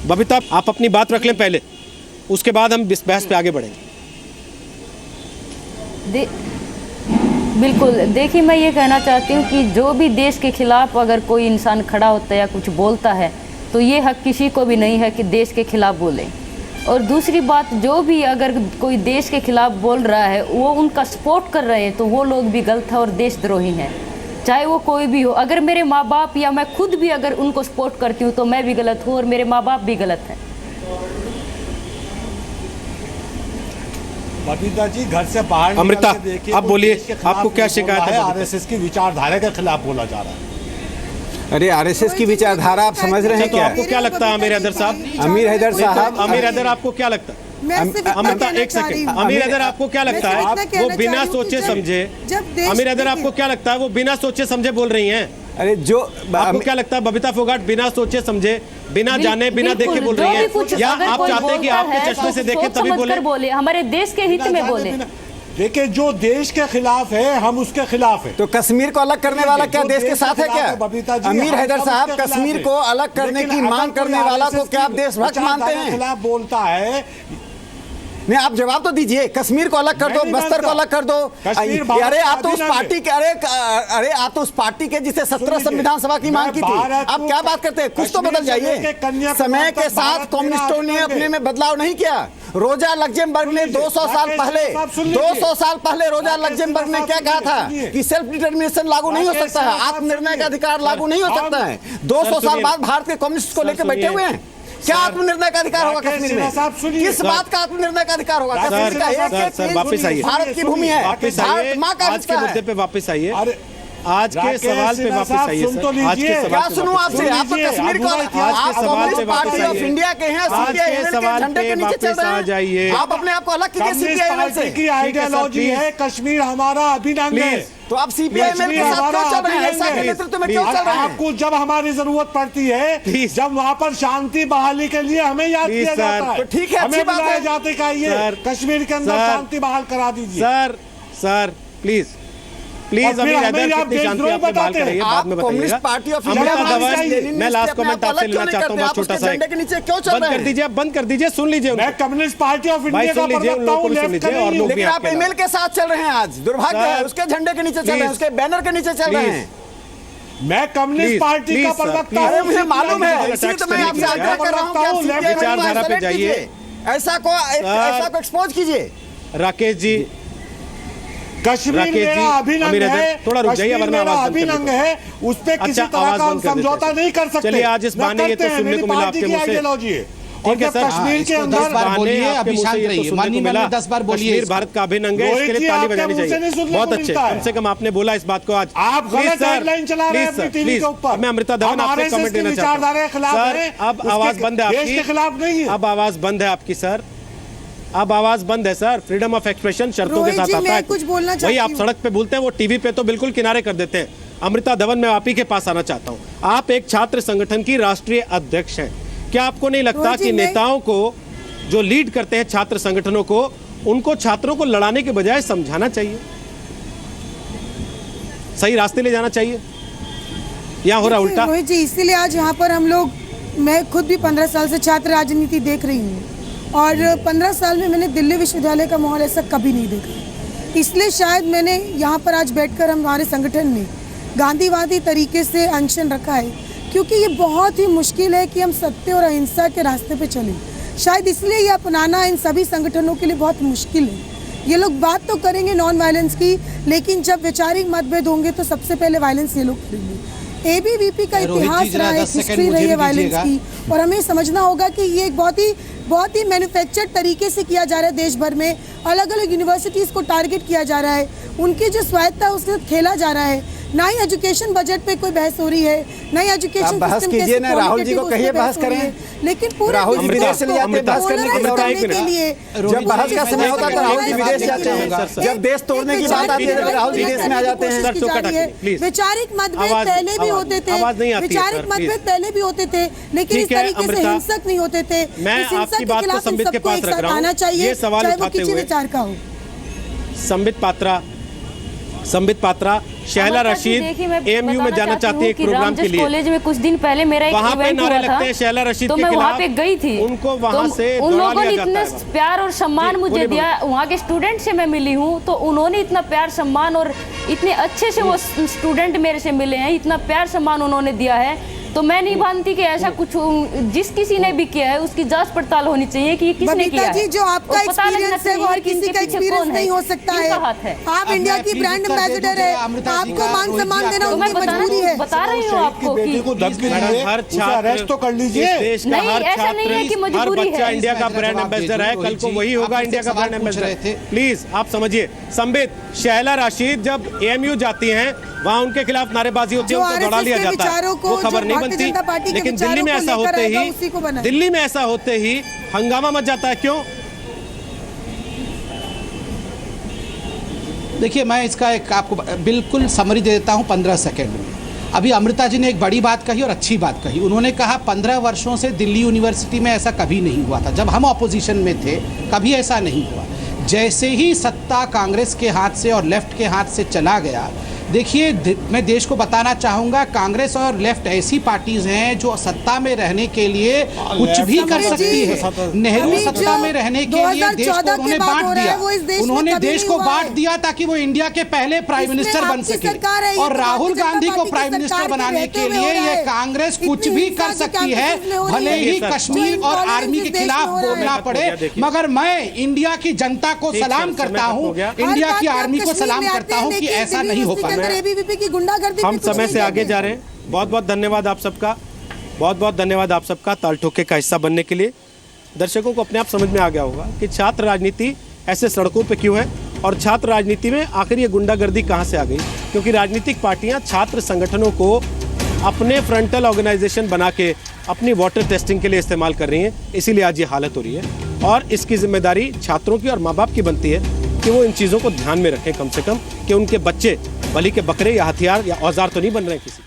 बबीता, आप अपनी बात रख लें पहले, उसके बाद हम इस बहस पे आगे बढ़ेंगे। बिल्कुल, देखिए मैं ये कहना चाहती हूँ कि जो भी देश के खिलाफ अगर कोई इंसान खड़ा होता है या कुछ बोलता है तो ये हक किसी को भी नहीं है कि देश के खिलाफ बोले। और दूसरी बात, जो भी अगर कोई देश के खिलाफ बोल रहा है वो उनका सपोर्ट कर रहे हैं तो वो लोग भी गलत है और देशद्रोही हैं, चाहे वो कोई भी हो। अगर मेरे माँ बाप या मैं खुद भी अगर उनको सपोर्ट करती हूँ तो मैं भी गलत हूँ और मेरे माँ बाप भी गलत हैं। बबीता जी, घर से बाहर अमृता, देखिए, आप बोलिए, आपको क्या शिकायत है? आरएसएस की विचारधारा के खिलाफ बोला जा रहा है। अरे आरएसएस की विचारधारा आप समझ रहे हैं तो क्या? आपको क्या लगता है अमीर हैदर साहब? अमीर हैदर साहब, अमीर हैदर आपको क्या लगता है? अमृता, एक सेकंड, अमीर हैदर आपको क्या लगता है वो बिना सोचे समझे, अमीर हैदर आपको क्या लगता है वो बिना सोचे समझे बोल रही हैं? अरे जो आपको क्या लगता है बबीता फोगाट बिना सोचे समझे, बिना जाने बिना देखे बोल रही है, या आप चाहते हैं कि आपके चश्मे से देखें तभी बोले? हमारे देश के हित में बोले। देखिए, जो देश के खिलाफ है हम उसके खिलाफ है। तो कश्मीर को अलग करने वाला क्या देश के साथ है क्या? अमीर हैदर साहब, कश्मीर को अलग करने की मांग करने वाला को क्या आप देशभक्त मानते हैं? खिलाफ बोलता है। नहीं, आप जवाब तो दीजिए। कश्मीर को अलग कर दो, बस्तर को अलग कर दो। अरे आप तो उस पार्टी के, अरे आप तो उस पार्टी के जिसे 17 संविधान सभा की मांग की थी। आप क्या बात करते हैं? कुछ तो बदल जाइए। समय के साथ कम्युनिस्टों ने अपने में बदलाव नहीं किया। रोजा लग्जमबर्ग ने 200 साल पहले रोजा लग्जमबर्ग ने क्या कहा था कि सेल्फ डिटर्मिनेशन लागू नहीं हो सकता है, आत्मनिर्णय का अधिकार लागू नहीं हो सकता है। 200 साल बाद भारत के कम्युनिस्ट को लेकर बैठे हुए हैं। क्या आत्मनिर्णय का अधिकार होगा कश्मीर में? किस बात का आत्मनिर्णय का अधिकार होगा? कश्मीर का एक भारत की भूमि है, भारत माँ का आज के मुद्दे पे वापस आइए, आज के सवाल पे वापस आइए सर। आज के सवाल क्या सुनूं आपसे? आप तो कश्मीर को, आप कम्युनिस्ट पार्टी ऑफ इंडिया के हैं, सीपीआई के झंडे के नीचे चल रहे हैं। आप अपने आप को अलग कीजिए सीपीआई से। की आइडियोलॉजी है कश्मीर हमारा अभिन्न है, तो आप सीपीआई के साथ क्यों चल रहे हैं? ऐसा के नेतृत्व में क्यों चल रहे हैं? आपको जब हमारी जरूरत पड़ती है, जब वहाँ पर शांति बहाली के लिए हमें याद किया जाता है, तो ठीक है, अच्छी बात है। जाते का ये कश्मीर के अंदर शांति बहाल करा दीजिए। सर प्लीज अमीर हैदर, कितनी शांति आपने बहाल कराई है बाद में बताइएगा। पार्टी ऑफ अमृता धवन, मैं लास्ट कमेंट आपसे लेना चाहता हूँ, बहुत छोटा सा। बंद कर दीजिए, बंद कर दीजिए, सुन लीजिए। मैं कम्युनिस्ट पार्टी ऑफ इंडिया का प्रवक्ता हूं, लेकिन आप ईमेल के साथ चल रहे हैं। आज दुर्भाग्य है, उसके झंडे के नीचे चल रहे हैं, उसके बैनर के नीचे चल रहे हैं। मैं कम्युनिस्ट पार्टी का प्रवक्ता हूं, मुझे मालूम है, इसलिए तो मैं आपसे आग्रह कर रहा हूं कि आप विचारधारा पे जाइए, ऐसा को एक्सपोज कीजिए। राकेश जी, कश्मीर मेरा अभिन्न है, थोड़ा रुक जाइए वरना आवाज अभिन्न है, उस पे किसी तरह का हम समझौता नहीं कर सकते। चलिए, आज इस बहाने ये तो सुनने को मिला आपके मुंह से। ठीक है सर, कश्मीर के अंदर बोलिए, अभी शांत रहिए, माननीय मैडम 10 बार बोलिए, कश्मीर भारत का अभिन्न अंग है, इसके लिए ताली बजानी चाहिए। बहुत अच्छे, कम से कम आपने बोला इस बात को आज। आप गलत गाइडलाइन चला रहे हैं अपनी टीवी के ऊपर। मैं अमृता धवन आपसे कमेंट देना चाहता हूं सर। अब आवाज बंद है आपकी, खिलाफ नहीं है। अब आवाज बंद है आपकी सर, अब आवाज बंद है सर। फ्रीडम ऑफ एक्सप्रेशन शर्तों के साथ आता है। कुछ बोलना वही आप सड़क पे बोलते हैं, वो टीवी पे तो बिल्कुल किनारे कर देते हैं। अमृता धवन, मैं आप ही के पास आना चाहता हूं। आप एक छात्र संगठन की राष्ट्रीय अध्यक्ष हैं। क्या आपको नहीं लगता कि नेताओं को जो लीड करते हैं छात्र संगठनों को, उनको छात्रों को लड़ाने के बजाय समझाना चाहिए, सही रास्ते ले जाना चाहिए? या हो रहा उल्टा? रोहित जी, इसीलिए आज यहाँ पर हम लोग, मैं खुद भी 15 साल से छात्र राजनीति देख रही हूँ और 15 साल में मैंने दिल्ली विश्वविद्यालय का माहौल ऐसा कभी नहीं देखा। इसलिए शायद मैंने यहाँ पर आज बैठकर हमारे संगठन में गांधीवादी तरीके से अनशन रखा है, क्योंकि ये बहुत ही मुश्किल है कि हम सत्य और अहिंसा के रास्ते पे चलें। शायद इसलिए ये अपनाना इन सभी संगठनों के लिए बहुत मुश्किल है। ये लोग बात तो करेंगे नॉन वायलेंस की, लेकिन जब वैचारिक मतभेद होंगे तो सबसे पहले वायलेंस ये लोग करेंगे। एबीवीपी का इतिहास रहा है, हिस्ट्री रही है वायलेंस की, और हमें समझना होगा कि ये एक बहुत ही मैन्युफैक्चर्ड तरीके से किया जा रहा है। देश भर में अलग अलग यूनिवर्सिटीज़ को टारगेट किया जा रहा है, उनकी जो स्वायत्ता उससे खेला जा रहा है। ना ही एजुकेशन बजट पे कोई बहस हो रही है, ना ही एजुकेशन बहस कीजिए ना, राहुल जी को कहिए बहस करें, लेकिन पूरे राहुल जी विदेश चले जाते हैं बहस करने के लिए। जब बहस का समय होता है तो राहुल जी विदेश जाते हैं, जब देश तोड़ने की बात आती है तो राहुल जी विदेश में आ जाते हैं। वैचारिक मतभेद पहले भी होते थे, वैचारिक मतभेद पहले भी होते थे, लेकिन इस तरीके से हिंसक नहीं होते थे। मैं आपकी बात को संबित के पास रख रहा हूं, आना चाहिए, ये सवाल चाहे वो उठाते किसी हुए विचार का हो। संबित पात्रा, संबित पात्रा, शहला अमृता जी, रशीद देखिए, मैं एएमयू में बताना जाना चाहती चाहती है हूँ एक कि प्रोग्राम के रामजस लिए। कॉलेज में कुछ दिन पहले मेरा एक वहाँ पे इवेंट नारे हुआ लगते था, हैं शहला रशीद तो के मैं वहाँ खिलाफ, पे गई थी। उनको वहाँ से उन दौड़ा लोगों ने लिया इतने जाता है। प्यार और सम्मान जी, मुझे बोलिए, दिया, वहाँ के स्टूडेंट से मैं मिली हूँ, तो उन्होंने इतना प्यार सम्मान और इतने अच्छे से वो स्टूडेंट मेरे से मिले हैं, इतना प्यार सम्मान उन्होंने दिया है। तो मैं नहीं मानती कि ऐसा कुछ जिस किसी ने भी किया है उसकी जांच पड़ताल होनी चाहिए कि किसने बबीता किया जी, है। जो आपका और पता लगना एक्सपीरियंस है वो चाहिए हर कि किसी इनके का पीछे एक्सपीरियंस कौन है, नहीं हो सकता है। किसका हाथ है। आप इंडिया की ब्रांड एम्बेसडर है, आपको मान सम्मान देना उनकी मजबूरी है। बता रही हूँ आपको बेटी कि को धमकी मैडम, दीजिए, हर उसे छात्र अरेस्ट तो कर लीजिए। इस देश का नहीं, हर ऐसा नहीं है कि छात्र, हर मजबूरी बच्चा है। इंडिया का इसमें ब्रांड जवाब दे एम्बेसडर दो, है, कल रोहित को जी, वही होगा आप इंडिया का मुझसे ब्रांड सवाल पूछ रहे एम्बेसडर। थे। प्लीज आप समझिए। संबित, शहला रशीद जब एएमयू जाती हैं, वहाँ उनके खिलाफ नारेबाजी होती है, जो उनको दौड़ा लिया RSS के जाता है, विचारों को, वो खबर जो नहीं भारतीय बनती। जनता पार्टी के लेकिन दिल्ली में विचारों को ऐसा लेकर होते आएगा, ही, उसी को बनाए। दिल्ली में ऐसा होते ही हंगामा मच जाता है, क्यों? देखिए, मैं इसका एक आपको बिल्कुल समरी दे देता हूँ 15 सेकंड में। अभी अमृता जी ने एक बड़ी बात कही और अच्छी बात कही। उन्होंने कहा 15 वर्षों से दिल्ली यूनिवर्सिटी में ऐसा कभी नहीं हुआ था, जब हम ऑपोजिशन में थे कभी ऐसा नहीं हुआ। जैसे ही सत्ता कांग्रेस के हाथ से और लेफ्ट के हाथ से चला गया, देखिए मैं देश को बताना चाहूँगा, कांग्रेस और लेफ्ट ऐसी पार्टीज हैं जो सत्ता में रहने के लिए कुछ भी कर सकती है। नेहरू सत्ता में रहने के लिए देश को उन्होंने बांट दिया, उन्होंने देश को बांट दिया ताकि वो इंडिया के पहले प्राइम मिनिस्टर बन सके। और राहुल गांधी को प्राइम मिनिस्टर बनाने के लिए ये कांग्रेस कुछ भी कर सकती है, भले ही कश्मीर और आर्मी के खिलाफ बोलना पड़े। मगर मैं इंडिया की जनता को सलाम करता हूँ, इंडिया की आर्मी को सलाम करता हूँ कि ऐसा नहीं हो पाएगा। एबीवीपी की गुंडागर्दी हम समय से आगे जा रहे हैं। बहुत बहुत धन्यवाद आप सबका, बहुत बहुत धन्यवाद आप सबका ताल ठोके का हिस्सा बनने के लिए। दर्शकों को अपने आप समझ में आ गया होगा कि छात्र राजनीति ऐसे सड़कों पे क्यों है और छात्र राजनीति में आखिर ये गुंडागर्दी कहाँ से आ गई। क्योंकि राजनीतिक पार्टियां छात्र संगठनों को अपने फ्रंटल ऑर्गेनाइजेशन बना के अपनी वाटर टेस्टिंग के लिए इस्तेमाल कर रही हैं, इसीलिए आज ये हालत हो रही है। और इसकी जिम्मेदारी छात्रों की और माँ बाप की बनती है कि वो इन चीज़ों को ध्यान में रखें, कम से कम कि उनके बच्चे बलि के बकरे या हथियार या औजार तो नहीं बन रहे हैं किसी।